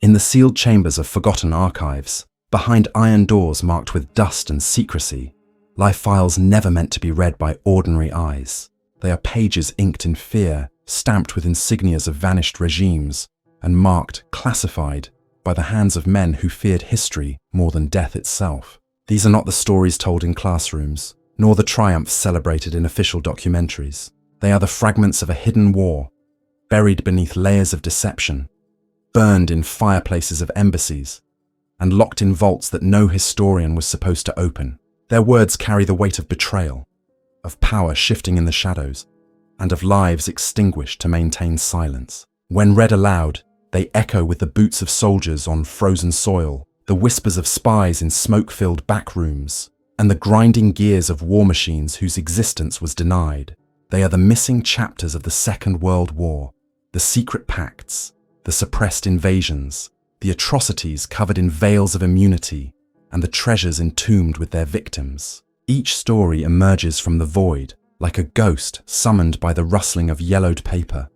In the sealed chambers of forgotten archives, behind iron doors marked with dust and secrecy, lie files never meant to be read by ordinary eyes. They are pages inked in fear, stamped with insignias of vanished regimes, and marked, classified, by the hands of men who feared history more than death itself. These are not the stories told in classrooms, nor the triumphs celebrated in official documentaries. They are the fragments of a hidden war, buried beneath layers of deception, burned in fireplaces of embassies, and locked in vaults that no historian was supposed to open. Their words carry the weight of betrayal, of power shifting in the shadows, and of lives extinguished to maintain silence. When read aloud, they echo with the boots of soldiers on frozen soil, the whispers of spies in smoke-filled back rooms, and the grinding gears of war machines whose existence was denied. They are the missing chapters of the Second World War, the secret pacts, the suppressed invasions, the atrocities covered in veils of immunity, and the treasures entombed with their victims. Each story emerges from the void, like a ghost summoned by the rustling of yellowed paper,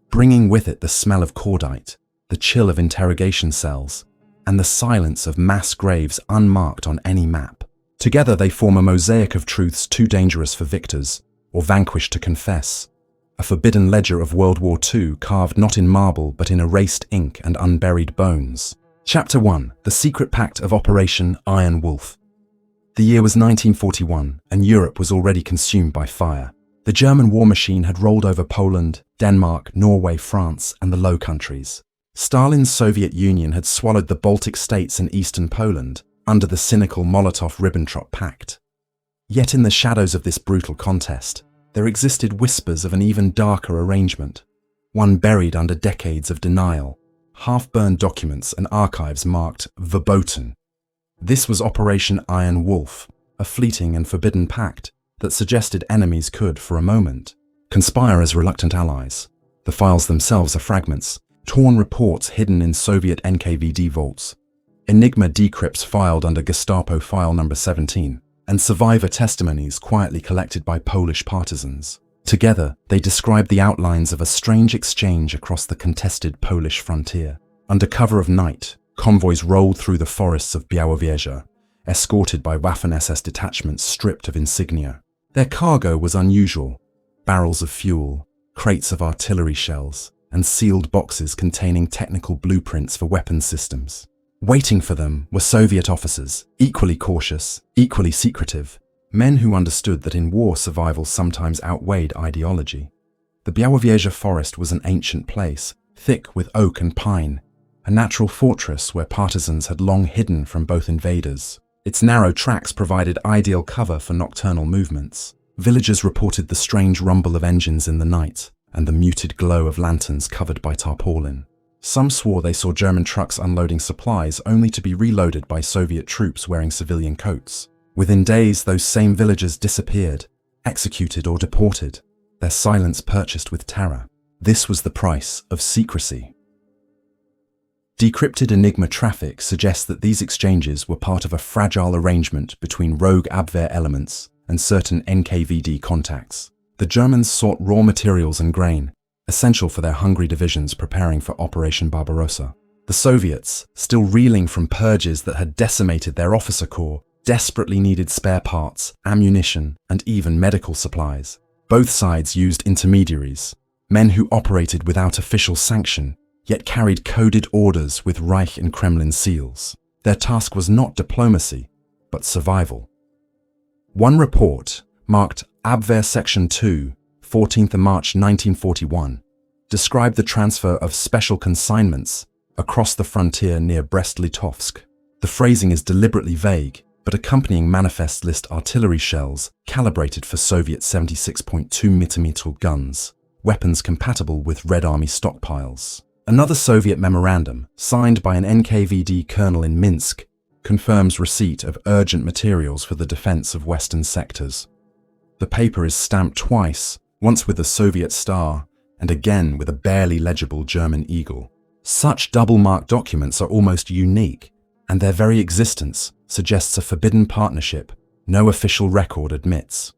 bringing with it the smell of cordite, the chill of interrogation cells, and the silence of mass graves unmarked on any map. Together they form a mosaic of truths too dangerous for victors or vanquished to confess, a forbidden ledger of World War II carved not in marble but in erased ink and unburied bones. Chapter 1. The Secret Pact of Operation Iron Wolf. The year was 1941, and Europe was already consumed by fire. The German war machine had rolled over Poland, Denmark, Norway, France, and the Low Countries. Stalin's Soviet Union had swallowed the Baltic states and eastern Poland under the cynical Molotov-Ribbentrop Pact. Yet in the shadows of this brutal contest, there existed whispers of an even darker arrangement, one buried under decades of denial, half-burned documents and archives marked verboten. This was Operation Iron Wolf, a fleeting and forbidden pact that suggested enemies could, for a moment, conspire as reluctant allies. The files themselves are fragments, torn reports hidden in Soviet NKVD vaults, Enigma decrypts filed under Gestapo file number 17, and survivor testimonies quietly collected by Polish partisans. Together, they describe the outlines of a strange exchange across the contested Polish frontier. Under cover of night, convoys rolled through the forests of WWII, escorted by Waffen-SS detachments stripped of insignia. Their cargo was unusual: barrels of fuel, crates of artillery shells, and sealed boxes containing technical blueprints for weapons systems. Waiting for them were Soviet officers, equally cautious, equally secretive, men who understood that in war survival sometimes outweighed ideology. The WWII forest was an ancient place, thick with oak and pine, a natural fortress where partisans had long hidden from both invaders. Its narrow tracks provided ideal cover for nocturnal movements. Villagers reported the strange rumble of engines in the night and the muted glow of lanterns covered by tarpaulin. Some swore they saw German trucks unloading supplies only to be reloaded by Soviet troops wearing civilian coats. Within days, those same villagers disappeared, executed or deported, their silence purchased with terror. This was the price of secrecy. Decrypted Enigma traffic suggests that these exchanges were part of a fragile arrangement between rogue Abwehr elements and certain NKVD contacts. The Germans sought raw materials and grain, essential for their hungry divisions preparing for Operation Barbarossa. The Soviets, still reeling from purges that had decimated their officer corps, desperately needed spare parts, ammunition, and even medical supplies. Both sides used intermediaries, men who operated without official sanction, yet carried coded orders with Reich and Kremlin seals. Their task was not diplomacy, but survival. One report, marked Abwehr Section 2, 14th of March 1941, described the transfer of special consignments across the frontier near Brest-Litovsk. The phrasing is deliberately vague, but accompanying manifests list artillery shells calibrated for Soviet 76.2 mm guns, weapons compatible with Red Army stockpiles. Another Soviet memorandum, signed by an NKVD colonel in Minsk, confirms receipt of urgent materials for the defense of western sectors. The paper is stamped twice, once with a Soviet star, and again with a barely legible German eagle. Such double-marked documents are almost unique, and their very existence suggests a forbidden partnership no official record admits.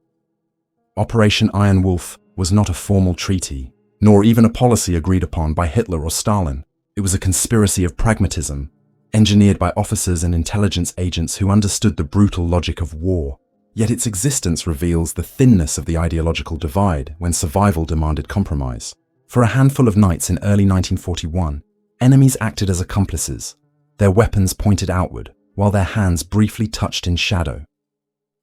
Operation Iron Wolf was not a formal treaty, nor even a policy agreed upon by Hitler or Stalin. It was a conspiracy of pragmatism, engineered by officers and intelligence agents who understood the brutal logic of war. Yet its existence reveals the thinness of the ideological divide when survival demanded compromise. For a handful of nights in early 1941, enemies acted as accomplices, their weapons pointed outward, while their hands briefly touched in shadow.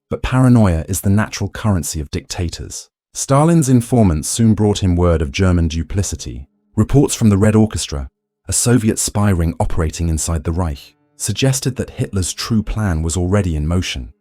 But paranoia is the natural currency of dictators. Stalin's informants soon brought him word of German duplicity. Reports from the Red Orchestra, a Soviet spy ring operating inside the Reich, suggested that Hitler's true plan was already in motion.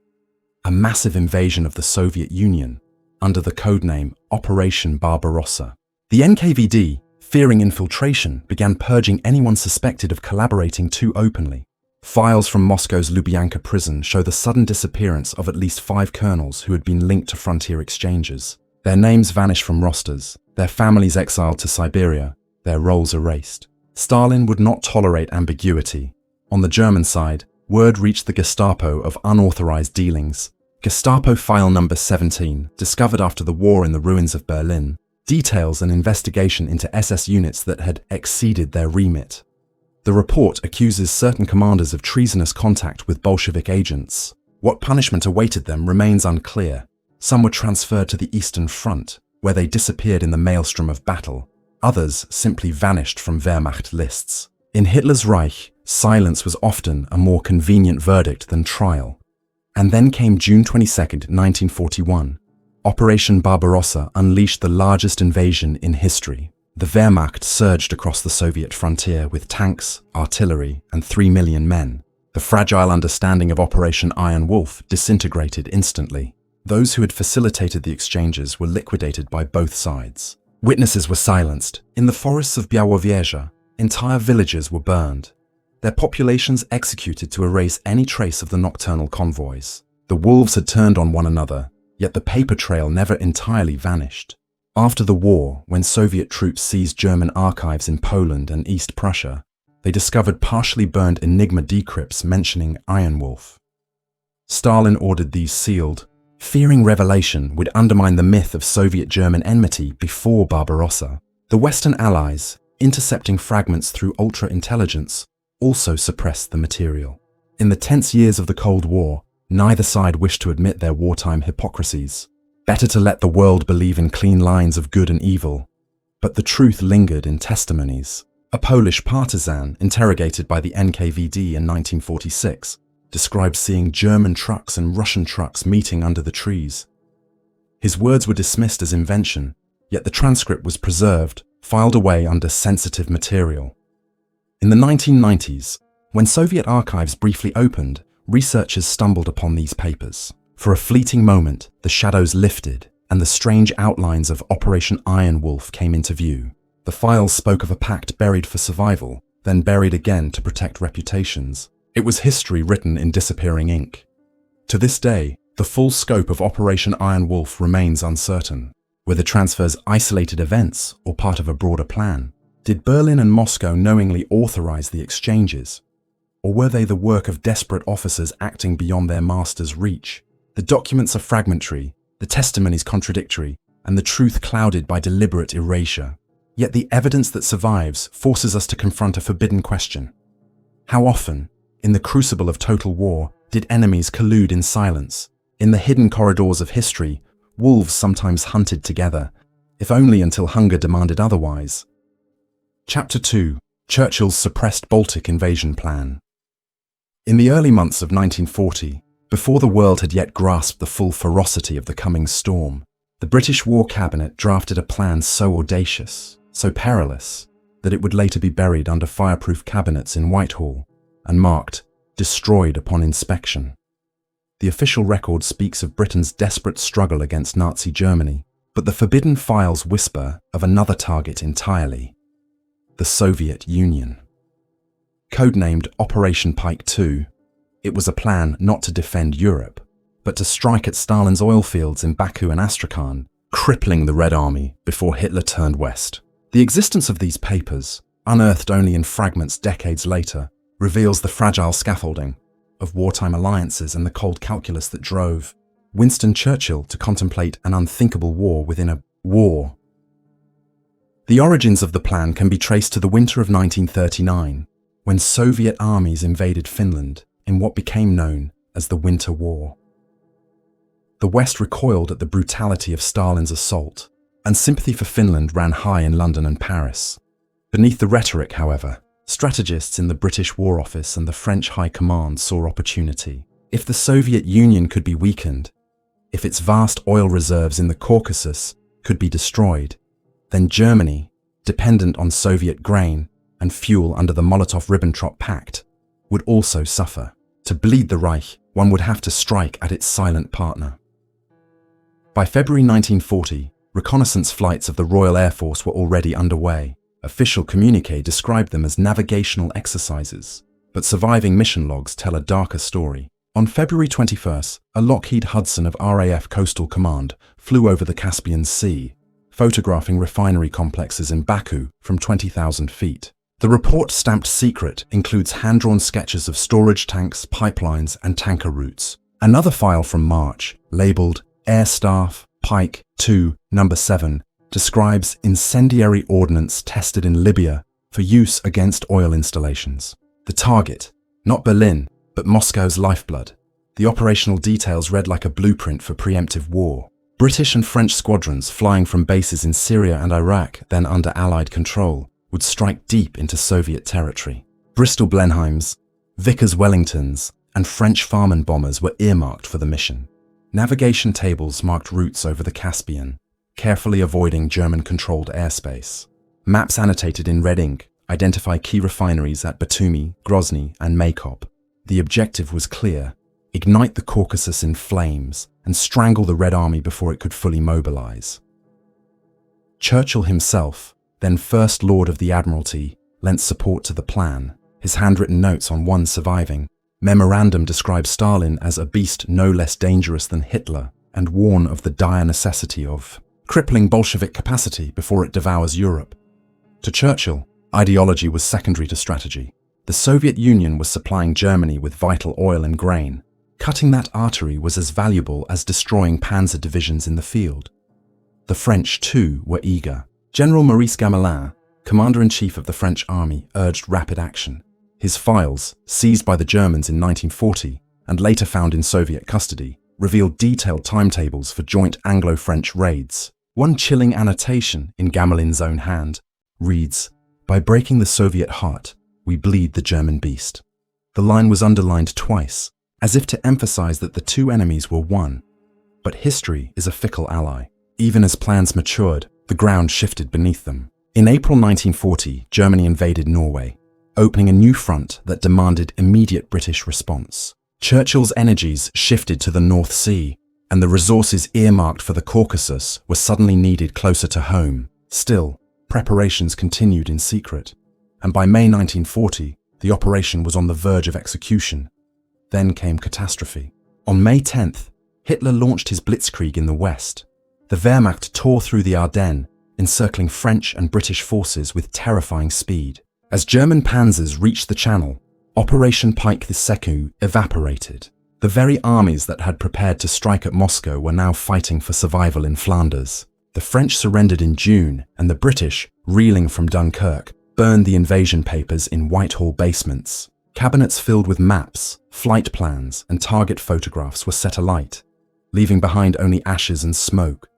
A massive invasion of the Soviet Union, under the codename Operation Barbarossa. The NKVD, fearing infiltration, began purging anyone suspected of collaborating too openly. Files from Moscow's Lubyanka prison show the sudden disappearance of at least 5 colonels who had been linked to frontier exchanges. Their names vanished from rosters, their families exiled to Siberia, their roles erased. Stalin would not tolerate ambiguity. On the German side, word reached the Gestapo of unauthorized dealings. Gestapo File Number 17, discovered after the war in the ruins of Berlin, details an investigation into SS units that had exceeded their remit. The report accuses certain commanders of treasonous contact with Bolshevik agents. What punishment awaited them remains unclear. Some were transferred to the Eastern Front, where they disappeared in the maelstrom of battle. Others simply vanished from Wehrmacht lists. In Hitler's Reich, silence was often a more convenient verdict than trial. And then came June 22, 1941. Operation Barbarossa unleashed the largest invasion in history. The Wehrmacht surged across the Soviet frontier with tanks, artillery, and 3 million men. The fragile understanding of Operation Iron Wolf disintegrated instantly. Those who had facilitated the exchanges were liquidated by both sides. Witnesses were silenced. In the forests of Białowieża, entire villages were burned. Their populations executed to erase any trace of the nocturnal convoys. The wolves had turned on one another, yet the paper trail never entirely vanished. After the war, when Soviet troops seized German archives in Poland and East Prussia, they discovered partially burned Enigma decrypts mentioning Iron Wolf. Stalin ordered these sealed, fearing revelation would undermine the myth of Soviet-German enmity before Barbarossa. The Western Allies, intercepting fragments through ultra-intelligence, also suppressed the material. In the tense years of the Cold War, neither side wished to admit their wartime hypocrisies. Better to let the world believe in clean lines of good and evil. But the truth lingered in testimonies. A Polish partisan, interrogated by the NKVD in 1946, described seeing German trucks and Russian trucks meeting under the trees. His words were dismissed as invention, yet the transcript was preserved, filed away under sensitive material. In the 1990s, when Soviet archives briefly opened, researchers stumbled upon these papers. For a fleeting moment, the shadows lifted, and the strange outlines of Operation Iron Wolf came into view. The files spoke of a pact buried for survival, then buried again to protect reputations. It was history written in disappearing ink. To this day, the full scope of Operation Iron Wolf remains uncertain. Were the transfers isolated events or part of a broader plan? Did Berlin and Moscow knowingly authorize the exchanges? Or were they the work of desperate officers acting beyond their master's reach? The documents are fragmentary, the testimonies contradictory, and the truth clouded by deliberate erasure. Yet the evidence that survives forces us to confront a forbidden question. How often, in the crucible of total war, did enemies collude in silence? In the hidden corridors of history, wolves sometimes hunted together, if only until hunger demanded otherwise. Chapter 2: Churchill's Suppressed Baltic Invasion Plan. In the early months of 1940, before the world had yet grasped the full ferocity of the coming storm, the British War Cabinet drafted a plan so audacious, so perilous, that it would later be buried under fireproof cabinets in Whitehall and marked "destroyed upon inspection." The official record speaks of Britain's desperate struggle against Nazi Germany, but the forbidden files whisper of another target entirely: the Soviet Union. Codenamed Operation Pike II, it was a plan not to defend Europe, but to strike at Stalin's oil fields in Baku and Astrakhan, crippling the Red Army before Hitler turned west. The existence of these papers, unearthed only in fragments decades later, reveals the fragile scaffolding of wartime alliances and the cold calculus that drove Winston Churchill to contemplate an unthinkable war within a war. The origins of the plan can be traced to the winter of 1939, when Soviet armies invaded Finland in what became known as the Winter War. The West recoiled at the brutality of Stalin's assault, and sympathy for Finland ran high in London and Paris. Beneath the rhetoric, however, strategists in the British War Office and the French High Command saw opportunity. If the Soviet Union could be weakened, if its vast oil reserves in the Caucasus could be destroyed, then Germany, dependent on Soviet grain and fuel under the Molotov-Ribbentrop Pact, would also suffer. To bleed the Reich, one would have to strike at its silent partner. By February 1940, reconnaissance flights of the Royal Air Force were already underway. Official communiqué described them as navigational exercises, but surviving mission logs tell a darker story. On February 21st, a Lockheed Hudson of RAF Coastal Command flew over the Caspian Sea, photographing refinery complexes in Baku from 20,000 feet. The report, stamped secret, includes hand-drawn sketches of storage tanks, pipelines, and tanker routes. Another file from March, labeled Air Staff Pike 2, No. 7, describes incendiary ordnance tested in Libya for use against oil installations. The target, not Berlin, but Moscow's lifeblood. The operational details read like a blueprint for preemptive war. British and French squadrons flying from bases in Syria and Iraq, then under Allied control, would strike deep into Soviet territory. Bristol Blenheims, Vickers Wellingtons, and French Farman bombers were earmarked for the mission. Navigation tables marked routes over the Caspian, carefully avoiding German-controlled airspace. Maps annotated in red ink identify key refineries at Batumi, Grozny, and Maykop. The objective was clear: ignite the Caucasus in flames and strangle the Red Army before it could fully mobilize. Churchill himself, then First Lord of the Admiralty, lent support to the plan. His handwritten notes on one surviving memorandum describe Stalin as a beast no less dangerous than Hitler and warn of the dire necessity of crippling Bolshevik capacity before it devours Europe. To Churchill, ideology was secondary to strategy. The Soviet Union was supplying Germany with vital oil and grain. Cutting that artery was as valuable as destroying panzer divisions in the field. The French, too, were eager. General Maurice Gamelin, commander-in-chief of the French army, urged rapid action. His files, seized by the Germans in 1940 and later found in Soviet custody, revealed detailed timetables for joint Anglo-French raids. One chilling annotation in Gamelin's own hand reads, "By breaking the Soviet heart, we bleed the German beast." The line was underlined twice, as if to emphasize that the two enemies were one. But history is a fickle ally. Even as plans matured, the ground shifted beneath them. In April 1940, Germany invaded Norway, opening a new front that demanded immediate British response. Churchill's energies shifted to the North Sea, and the resources earmarked for the Caucasus were suddenly needed closer to home. Still, preparations continued in secret, and by May 1940, the operation was on the verge of execution. Then came catastrophe. On May 10th, Hitler launched his blitzkrieg in the west. The Wehrmacht tore through the Ardennes, encircling French and British forces with terrifying speed. As German panzers reached the Channel, Operation Pike II evaporated. The very armies that had prepared to strike at Moscow were now fighting for survival in Flanders. The French surrendered in June, and the British, reeling from Dunkirk, burned the invasion papers in Whitehall basements. Cabinets filled with maps, flight plans, and target photographs were set alight, leaving behind only ashes and smoke.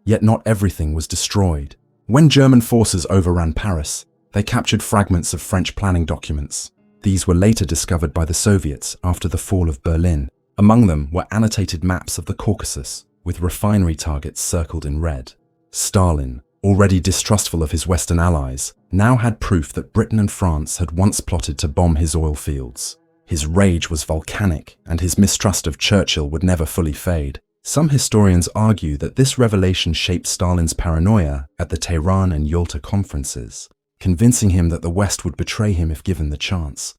Yet not everything was destroyed. When German forces overran Paris, they captured fragments of French planning documents. These were later discovered by the Soviets after the fall of Berlin. Among them were annotated maps of the Caucasus, with refinery targets circled in red. Stalin, already distrustful of his Western allies, now had proof that Britain and France had once plotted to bomb his oil fields. His rage was volcanic, and his mistrust of Churchill would never fully fade. Some historians argue that this revelation shaped Stalin's paranoia at the Tehran and Yalta conferences, convincing him that the West would betray him if given the chance.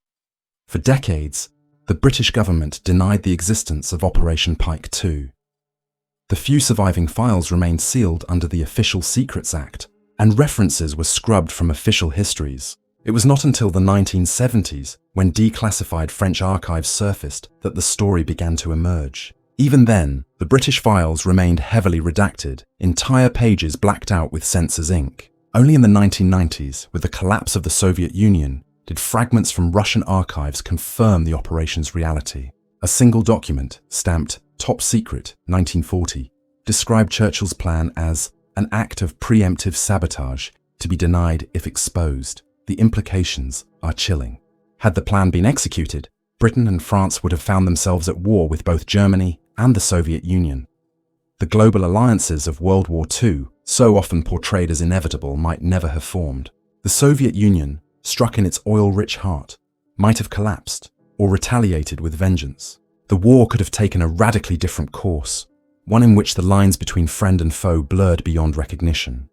For decades, the British government denied the existence of Operation Pike II. The few surviving files remained sealed under the Official Secrets Act, and references were scrubbed from official histories. It was not until the 1970s, when declassified French archives surfaced, that the story began to emerge. Even then, the British files remained heavily redacted, entire pages blacked out with censors' ink. Only in the 1990s, with the collapse of the Soviet Union, did fragments from Russian archives confirm the operation's reality. A single document, stamped Top Secret, 1940, described Churchill's plan as an act of preemptive sabotage to be denied if exposed. The implications are chilling. Had the plan been executed, Britain and France would have found themselves at war with both Germany and the Soviet Union. The global alliances of World War II, so often portrayed as inevitable, might never have formed. The Soviet Union, struck in its oil-rich heart, might have collapsed or retaliated with vengeance. The war could have taken a radically different course, one in which the lines between friend and foe blurred beyond recognition.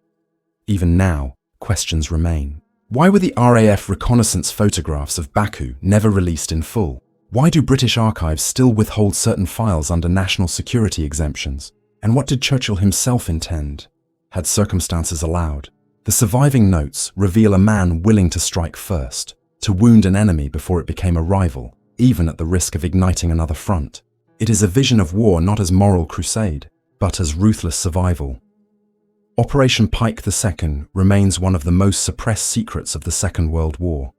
Even now, questions remain. Why were the RAF reconnaissance photographs of Baku never released in full? Why do British archives still withhold certain files under national security exemptions? And what did Churchill himself intend, had circumstances allowed? The surviving notes reveal a man willing to strike first, to wound an enemy before it became a rival, even at the risk of igniting another front. It is a vision of war not as moral crusade, but as ruthless survival. Operation Pike II remains one of the most suppressed secrets of the Second World War.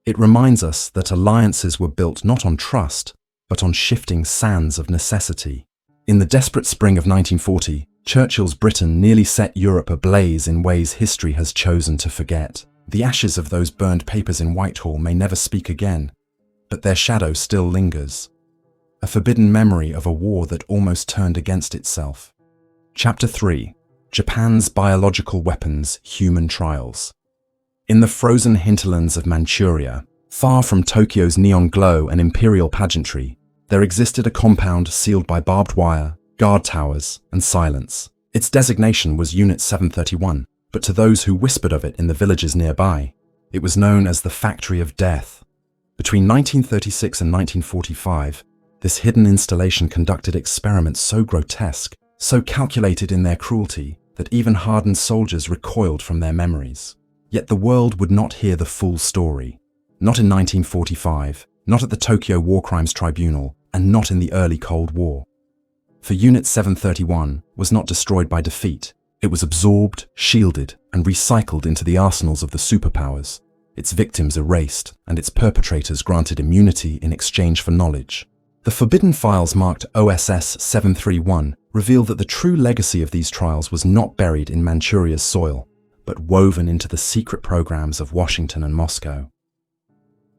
It reminds us that alliances were built not on trust, but on shifting sands of necessity. In the desperate spring of 1940, Churchill's Britain nearly set Europe ablaze in ways history has chosen to forget. The ashes of those burned papers in Whitehall may never speak again, but their shadow still lingers. A forbidden memory of a war that almost turned against itself. Chapter 3. Japan's Biological Weapons Human Trials. In the frozen hinterlands of Manchuria, far from Tokyo's neon glow and imperial pageantry, there existed a compound sealed by barbed wire, guard towers, and silence. Its designation was Unit 731, but to those who whispered of it in the villages nearby, it was known as the Factory of Death. Between 1936 and 1945, this hidden installation conducted experiments so grotesque, so calculated in their cruelty, that even hardened soldiers recoiled from their memories. Yet the world would not hear the full story. Not in 1945, not at the Tokyo War Crimes Tribunal, and not in the early Cold War. For Unit 731 was not destroyed by defeat. It was absorbed, shielded, and recycled into the arsenals of the superpowers, its victims erased, and its perpetrators granted immunity in exchange for knowledge. The forbidden files marked OSS 731 reveal that the true legacy of these trials was not buried in Manchuria's soil, but woven into the secret programs of Washington and Moscow.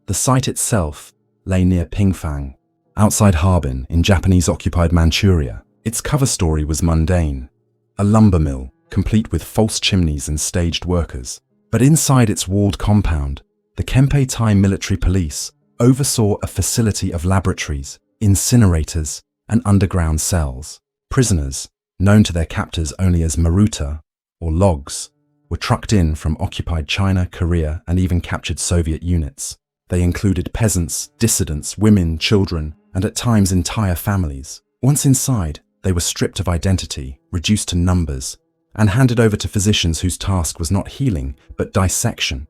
The site itself lay near Pingfang, outside Harbin in Japanese-occupied Manchuria. Its cover story was mundane, a lumber mill complete with false chimneys and staged workers. But inside its walled compound, the Kempeitai military police oversaw a facility of laboratories, incinerators, and underground cells. Prisoners, known to their captors only as maruta, or logs, were trucked in from occupied China, Korea, and even captured Soviet units. They included peasants, dissidents, women, children, and at times entire families. Once inside, they were stripped of identity, reduced to numbers, and handed over to physicians whose task was not healing, but dissection.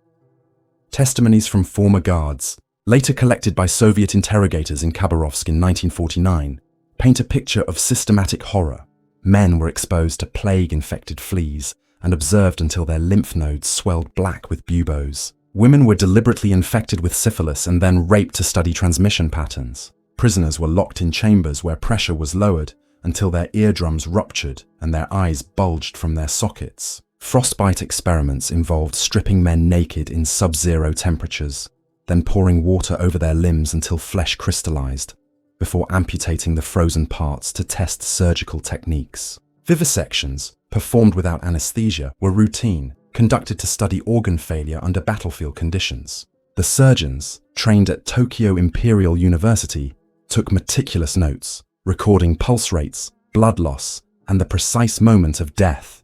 Testimonies from former guards, later collected by Soviet interrogators in Khabarovsk in 1949, paint a picture of systematic horror. Men were exposed to plague-infected fleas and observed until their lymph nodes swelled black with buboes. Women were deliberately infected with syphilis and then raped to study transmission patterns. Prisoners were locked in chambers where pressure was lowered until their eardrums ruptured and their eyes bulged from their sockets. Frostbite experiments involved stripping men naked in sub-zero temperatures, then pouring water over their limbs until flesh crystallized, before amputating the frozen parts to test surgical techniques. Vivisections, performed without anesthesia, were routine, conducted to study organ failure under battlefield conditions. The surgeons, trained at Tokyo Imperial University, took meticulous notes, recording pulse rates, blood loss, and the precise moment of death.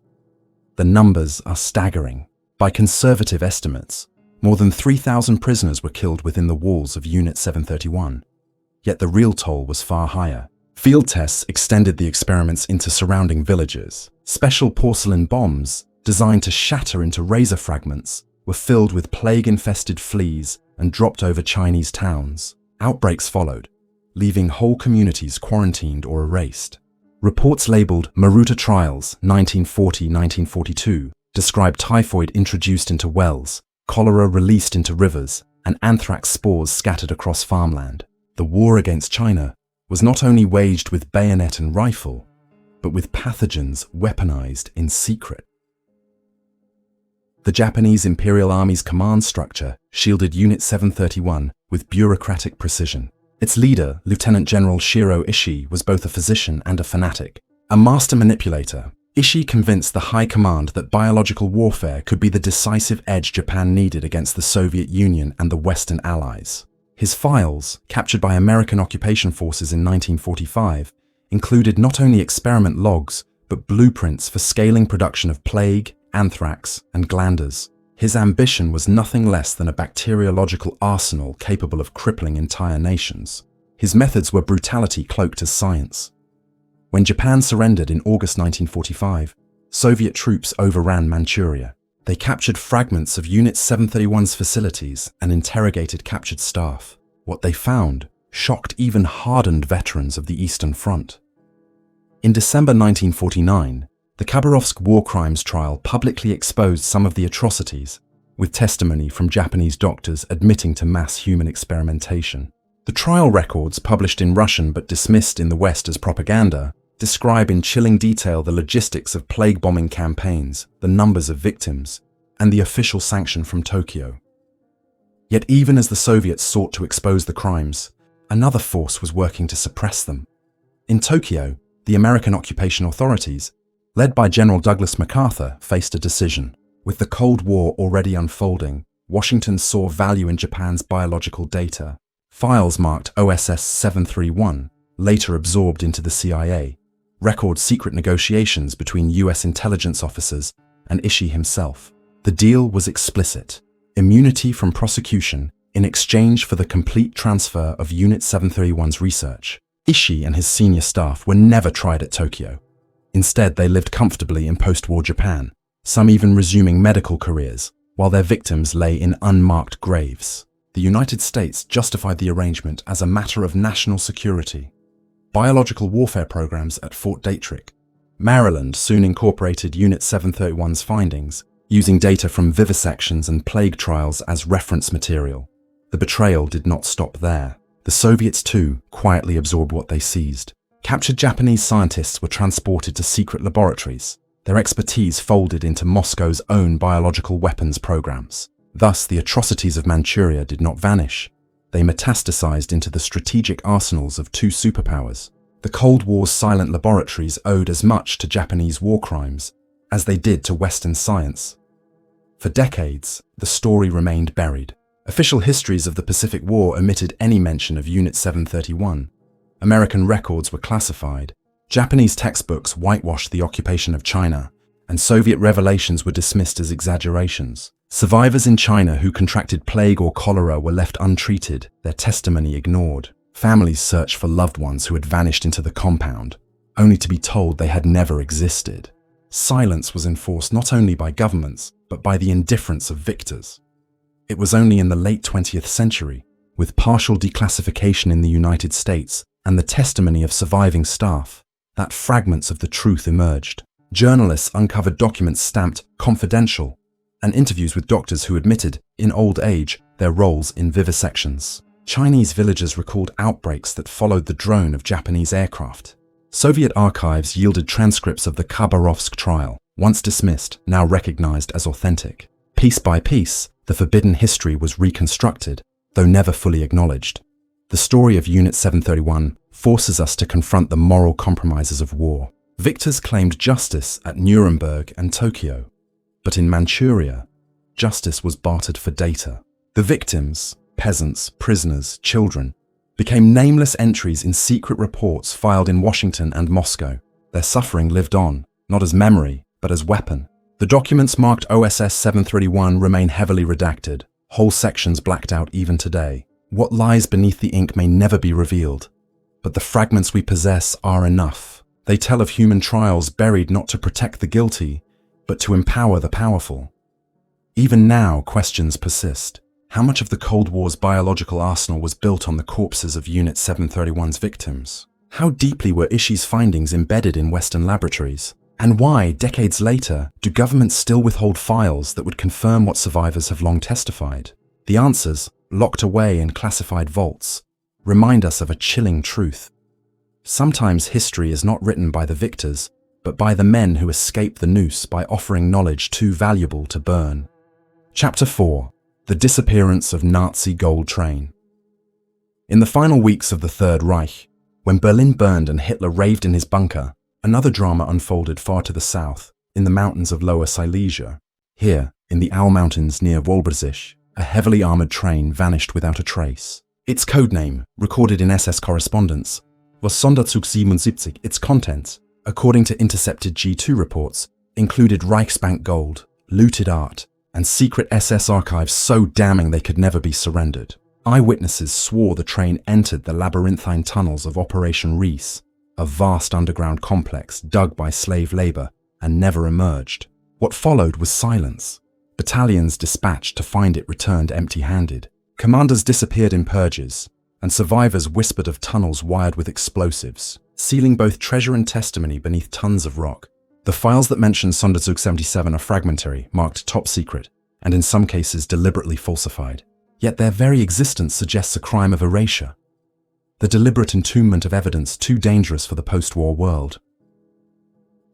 The numbers are staggering. By conservative estimates, more than 3,000 prisoners were killed within the walls of Unit 731. Yet the real toll was far higher. Field tests extended the experiments into surrounding villages. Special porcelain bombs, designed to shatter into razor fragments, were filled with plague-infested fleas and dropped over Chinese towns. Outbreaks followed, leaving whole communities quarantined or erased. Reports labeled Maruta Trials 1940-1942 described typhoid introduced into wells, cholera released into rivers, and anthrax spores scattered across farmland. The war against China was not only waged with bayonet and rifle, but with pathogens weaponized in secret. The Japanese Imperial Army's command structure shielded Unit 731 with bureaucratic precision. Its leader, Lieutenant General Shiro Ishii, was both a physician and a fanatic. A master manipulator, Ishii convinced the high command that biological warfare could be the decisive edge Japan needed against the Soviet Union and the Western Allies. His files, captured by American occupation forces in 1945, included not only experiment logs, but blueprints for scaling production of plague, anthrax, and glanders. His ambition was nothing less than a bacteriological arsenal capable of crippling entire nations. His methods were brutality cloaked as science. When Japan surrendered in August 1945, Soviet troops overran Manchuria. They captured fragments of Unit 731's facilities and interrogated captured staff. What they found shocked even hardened veterans of the Eastern Front. In December 1949, the Khabarovsk war crimes trial publicly exposed some of the atrocities, with testimony from Japanese doctors admitting to mass human experimentation. The trial records, published in Russian but dismissed in the West as propaganda, describe in chilling detail the logistics of plague bombing campaigns, the numbers of victims, and the official sanction from Tokyo. Yet even as the Soviets sought to expose the crimes, another force was working to suppress them. In Tokyo, the American occupation authorities, led by General Douglas MacArthur, faced a decision. With the Cold War already unfolding, Washington saw value in Japan's biological data. Files marked OSS 731, later absorbed into the CIA, record secret negotiations between US intelligence officers and Ishii himself. The deal was explicit: immunity from prosecution in exchange for the complete transfer of Unit 731's research. Ishii and his senior staff were never tried at Tokyo. Instead, they lived comfortably in post-war Japan, some even resuming medical careers, while their victims lay in unmarked graves. The United States justified the arrangement as a matter of national security. Biological warfare programs at Fort Detrick, Maryland, soon incorporated Unit 731's findings, using data from vivisections and plague trials as reference material. The betrayal did not stop there. The Soviets, too, quietly absorbed what they seized. Captured Japanese scientists were transported to secret laboratories, their expertise folded into Moscow's own biological weapons programs. Thus, the atrocities of Manchuria did not vanish. They metastasized into the strategic arsenals of two superpowers. The Cold War's silent laboratories owed as much to Japanese war crimes as they did to Western science. For decades, the story remained buried. Official histories of the Pacific War omitted any mention of Unit 731. American records were classified, Japanese textbooks whitewashed the occupation of China, and Soviet revelations were dismissed as exaggerations. Survivors in China who contracted plague or cholera were left untreated, their testimony ignored. Families searched for loved ones who had vanished into the compound, only to be told they had never existed. Silence was enforced not only by governments, but by the indifference of victors. It was only in the late 20th century, with partial declassification in the United States and the testimony of surviving staff, that fragments of the truth emerged. Journalists uncovered documents stamped confidential and interviews with doctors who admitted, in old age, their roles in vivisections. Chinese villagers recalled outbreaks that followed the drone of Japanese aircraft. Soviet archives yielded transcripts of the Khabarovsk trial, once dismissed, now recognized as authentic. Piece by piece, the forbidden history was reconstructed, though never fully acknowledged. The story of Unit 731 forces us to confront the moral compromises of war. Victors claimed justice at Nuremberg and Tokyo, but in Manchuria, justice was bartered for data. The victims, peasants, prisoners, children, became nameless entries in secret reports filed in Washington and Moscow. Their suffering lived on, not as memory, but as weapon. The documents marked OSS 731 remain heavily redacted, whole sections blacked out even today. What lies beneath the ink may never be revealed, but the fragments we possess are enough. They tell of human trials buried not to protect the guilty, but to empower the powerful. Even now, questions persist. How much of the Cold War's biological arsenal was built on the corpses of Unit 731's victims? How deeply were Ishii's findings embedded in Western laboratories? And why, decades later, do governments still withhold files that would confirm what survivors have long testified? The answers, locked away in classified vaults, remind us of a chilling truth. Sometimes history is not written by the victors, but by the men who escape the noose by offering knowledge too valuable to burn. Chapter 4. The Disappearance of Nazi Gold Train. In the final weeks of the Third Reich, when Berlin burned and Hitler raved in his bunker, another drama unfolded far to the south, in the mountains of Lower Silesia. Here, in the Aal Mountains near Wolbersich, a heavily armoured train vanished without a trace. Its codename, recorded in SS correspondence, was Sonderzug 77. Its contents, according to intercepted G2 reports, included Reichsbank gold, looted art, and secret SS archives so damning they could never be surrendered. Eyewitnesses swore the train entered the labyrinthine tunnels of Operation Reese, a vast underground complex dug by slave labour, and never emerged. What followed was silence. Battalions dispatched to find it returned empty-handed. Commanders disappeared in purges, and survivors whispered of tunnels wired with explosives, sealing both treasure and testimony beneath tons of rock. The files that mention Sonderzug 77 are fragmentary, marked top secret, and in some cases deliberately falsified. Yet their very existence suggests a crime of erasure. The deliberate entombment of evidence too dangerous for the post-war world.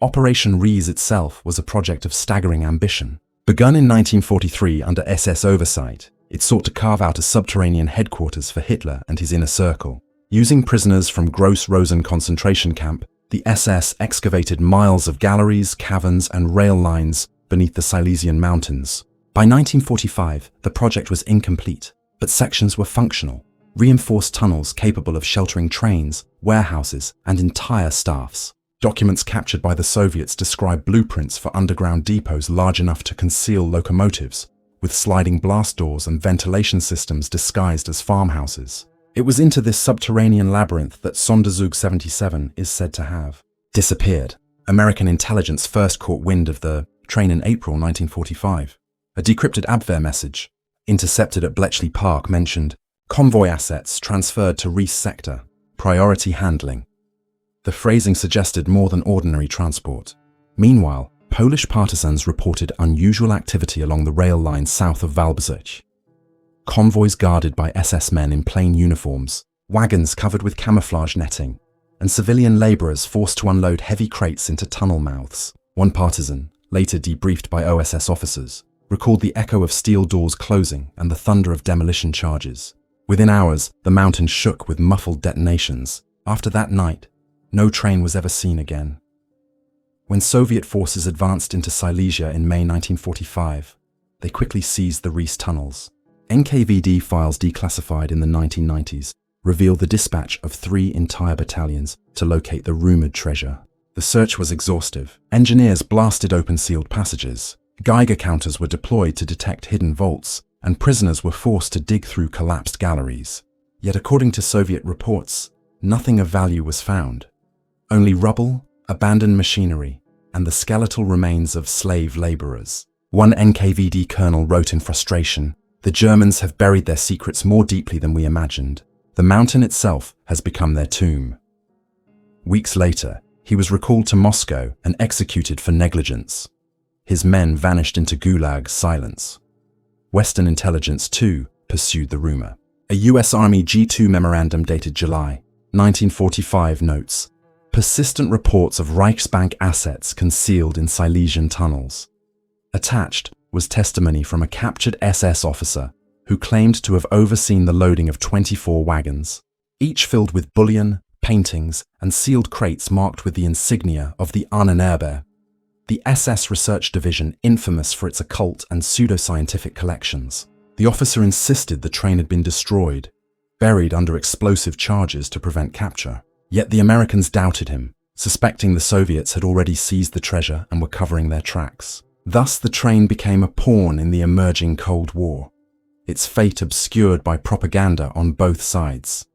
Operation Reese itself was a project of staggering ambition. Begun in 1943 under SS oversight, it sought to carve out a subterranean headquarters for Hitler and his inner circle. Using prisoners from Gross-Rosen concentration camp, the SS excavated miles of galleries, caverns, and rail lines beneath the Silesian mountains. By 1945, the project was incomplete, but sections were functional. Reinforced tunnels capable of sheltering trains, warehouses, and entire staffs. Documents captured by the Soviets describe blueprints for underground depots large enough to conceal locomotives, with sliding blast doors and ventilation systems disguised as farmhouses. It was into this subterranean labyrinth that Sonderzug 77 is said to have disappeared. American intelligence first caught wind of the train in April 1945. A decrypted Abwehr message, intercepted at Bletchley Park, mentioned convoy assets transferred to Reese sector, priority handling. The phrasing suggested more than ordinary transport. Meanwhile, Polish partisans reported unusual activity along the rail line south of Wolbersich. Convoys guarded by SS men in plain uniforms, wagons covered with camouflage netting, and civilian labourers forced to unload heavy crates into tunnel mouths. One partisan, later debriefed by OSS officers, recalled the echo of steel doors closing and the thunder of demolition charges. Within hours, the mountain shook with muffled detonations. After that night, no train was ever seen again. When Soviet forces advanced into Silesia in May 1945, they quickly seized the Reese tunnels. NKVD files declassified in the 1990s revealed the dispatch of 3 entire battalions to locate the rumoured treasure. The search was exhaustive. Engineers blasted open sealed passages. Geiger counters were deployed to detect hidden vaults, and prisoners were forced to dig through collapsed galleries. Yet according to Soviet reports, nothing of value was found. Only rubble, abandoned machinery, and the skeletal remains of slave labourers. One NKVD colonel wrote in frustration, "The Germans have buried their secrets more deeply than we imagined. The mountain itself has become their tomb." Weeks later, he was recalled to Moscow and executed for negligence. His men vanished into Gulag silence. Western intelligence, too, pursued the rumour. A US Army G2 memorandum dated July 1945 notes, "Persistent reports of Reichsbank assets concealed in Silesian tunnels." Attached was testimony from a captured SS officer who claimed to have overseen the loading of 24 wagons, each filled with bullion, paintings, and sealed crates marked with the insignia of the Ahnenerbe, the SS Research Division infamous for its occult and pseudoscientific collections. The officer insisted the train had been destroyed, buried under explosive charges to prevent capture. Yet the Americans doubted him, suspecting the Soviets had already seized the treasure and were covering their tracks. Thus the train became a pawn in the emerging Cold War, its fate obscured by propaganda on both sides.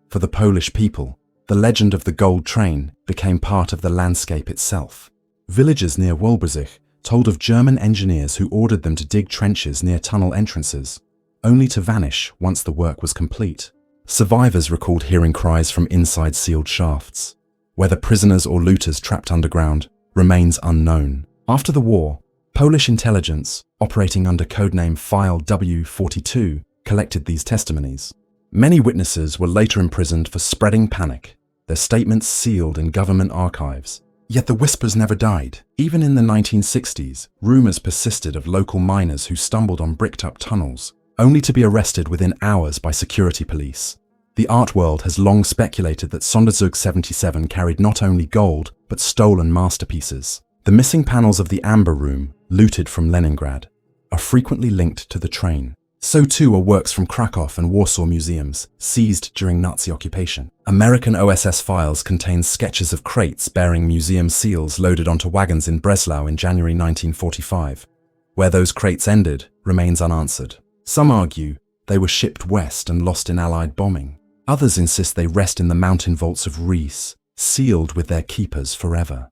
For the Polish people, the legend of the gold train became part of the landscape itself. Villagers near Wolbersich told of German engineers who ordered them to dig trenches near tunnel entrances, only to vanish once the work was complete. Survivors recalled hearing cries from inside sealed shafts. Whether prisoners or looters trapped underground, remains unknown. After the war, Polish intelligence, operating under codename File W42, collected these testimonies. Many witnesses were later imprisoned for spreading panic, their statements sealed in government archives. Yet the whispers never died. Even in the 1960s, rumors persisted of local miners who stumbled on bricked-up tunnels, only to be arrested within hours by security police. The art world has long speculated that Sonderzug 77 carried not only gold, but stolen masterpieces. The missing panels of the Amber Room, looted from Leningrad, are frequently linked to the train. So too are works from Krakow and Warsaw museums, seized during Nazi occupation. American OSS files contain sketches of crates bearing museum seals loaded onto wagons in Breslau in January 1945. Where those crates ended remains unanswered. Some argue they were shipped west and lost in Allied bombing. Others insist they rest in the mountain vaults of Rees, sealed with their keepers forever.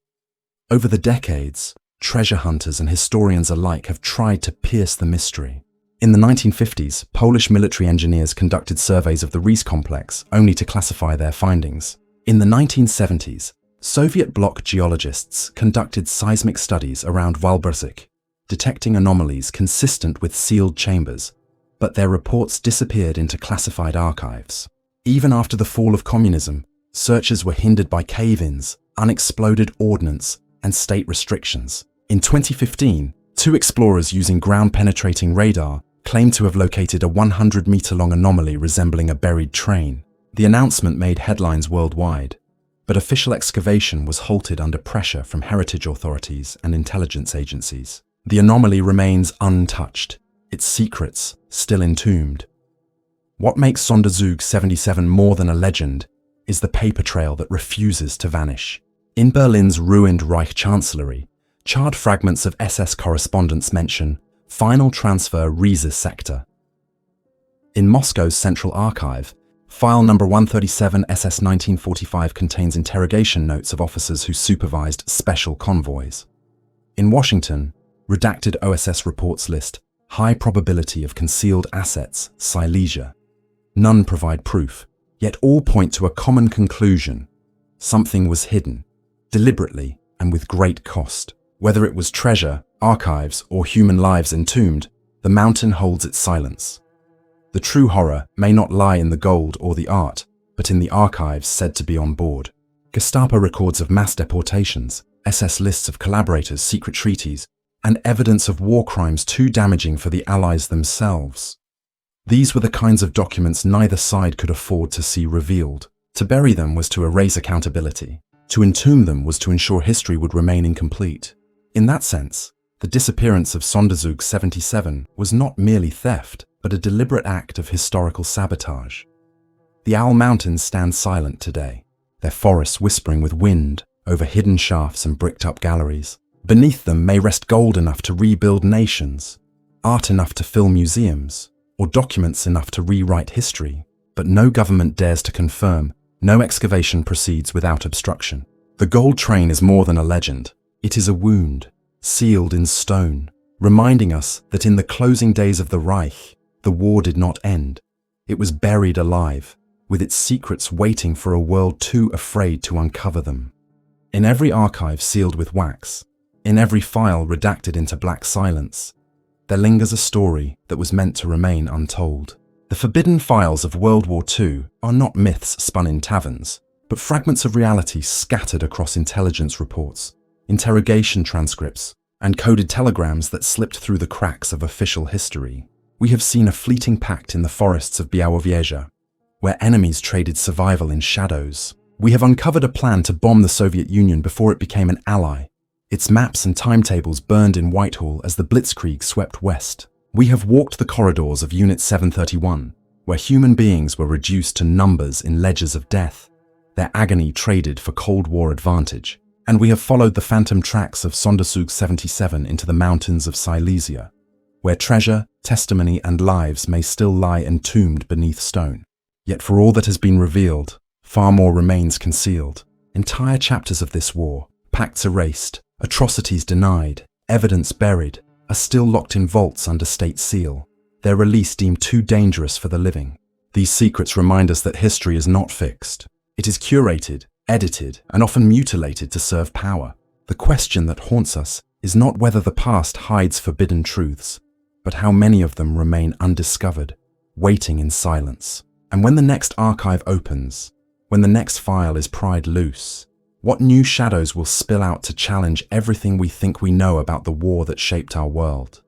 Over the decades, treasure hunters and historians alike have tried to pierce the mystery. In the 1950s, Polish military engineers conducted surveys of the Rees complex only to classify their findings. In the 1970s, Soviet bloc geologists conducted seismic studies around Baltic, detecting anomalies consistent with sealed chambers, but their reports disappeared into classified archives. Even after the fall of communism, searchers were hindered by cave-ins, unexploded ordnance, and state restrictions. In 2015, two explorers using ground-penetrating radar claimed to have located a 100-meter-long anomaly resembling a buried train. The announcement made headlines worldwide, but official excavation was halted under pressure from heritage authorities and intelligence agencies. The anomaly remains untouched, its secrets still entombed. What makes Sonderzug 77 more than a legend is the paper trail that refuses to vanish. In Berlin's ruined Reich Chancellery, charred fragments of SS correspondence mention final transfer Riese sector. In Moscow's Central Archive, file number 137 SS 1945 contains interrogation notes of officers who supervised special convoys. In Washington, redacted OSS reports list high probability of concealed assets, Silesia. None provide proof, yet all point to a common conclusion. Something was hidden, deliberately and with great cost. Whether it was treasure, archives, or human lives entombed, the mountain holds its silence. The true horror may not lie in the gold or the art, but in the archives said to be on board. Gestapo records of mass deportations, SS lists of collaborators, secret treaties, and evidence of war crimes too damaging for the Allies themselves. These were the kinds of documents neither side could afford to see revealed. To bury them was to erase accountability. To entomb them was to ensure history would remain incomplete. In that sense, the disappearance of Sonderzug 77 was not merely theft, but a deliberate act of historical sabotage. The Owl Mountains stand silent today, their forests whispering with wind over hidden shafts and bricked-up galleries. Beneath them may rest gold enough to rebuild nations, art enough to fill museums, or documents enough to rewrite history. But no government dares to confirm, no excavation proceeds without obstruction. The gold train is more than a legend. It is a wound, sealed in stone, reminding us that in the closing days of the Reich, the war did not end. It was buried alive, with its secrets waiting for a world too afraid to uncover them. In every archive sealed with wax, in every file redacted into black silence, there lingers a story that was meant to remain untold. The forbidden files of World War II are not myths spun in taverns, but fragments of reality scattered across intelligence reports, interrogation transcripts, and coded telegrams that slipped through the cracks of official history. We have seen a fleeting pact in the forests of WWII, where enemies traded survival in shadows. We have uncovered a plan to bomb the Soviet Union before it became an ally. Its maps and timetables burned in Whitehall as the Blitzkrieg swept west. We have walked the corridors of Unit 731, where human beings were reduced to numbers in ledgers of death, their agony traded for Cold War advantage. And we have followed the phantom tracks of Sonderzug 77 into the mountains of Silesia, where treasure, testimony, and lives may still lie entombed beneath stone. Yet for all that has been revealed, far more remains concealed. Entire chapters of this war, pacts erased, atrocities denied, evidence buried, are still locked in vaults under state seal, their release deemed too dangerous for the living. These secrets remind us that history is not fixed. It is curated, edited, and often mutilated to serve power. The question that haunts us is not whether the past hides forbidden truths, but how many of them remain undiscovered, waiting in silence. And when the next archive opens, when the next file is pried loose, what new shadows will spill out to challenge everything we think we know about the war that shaped our world?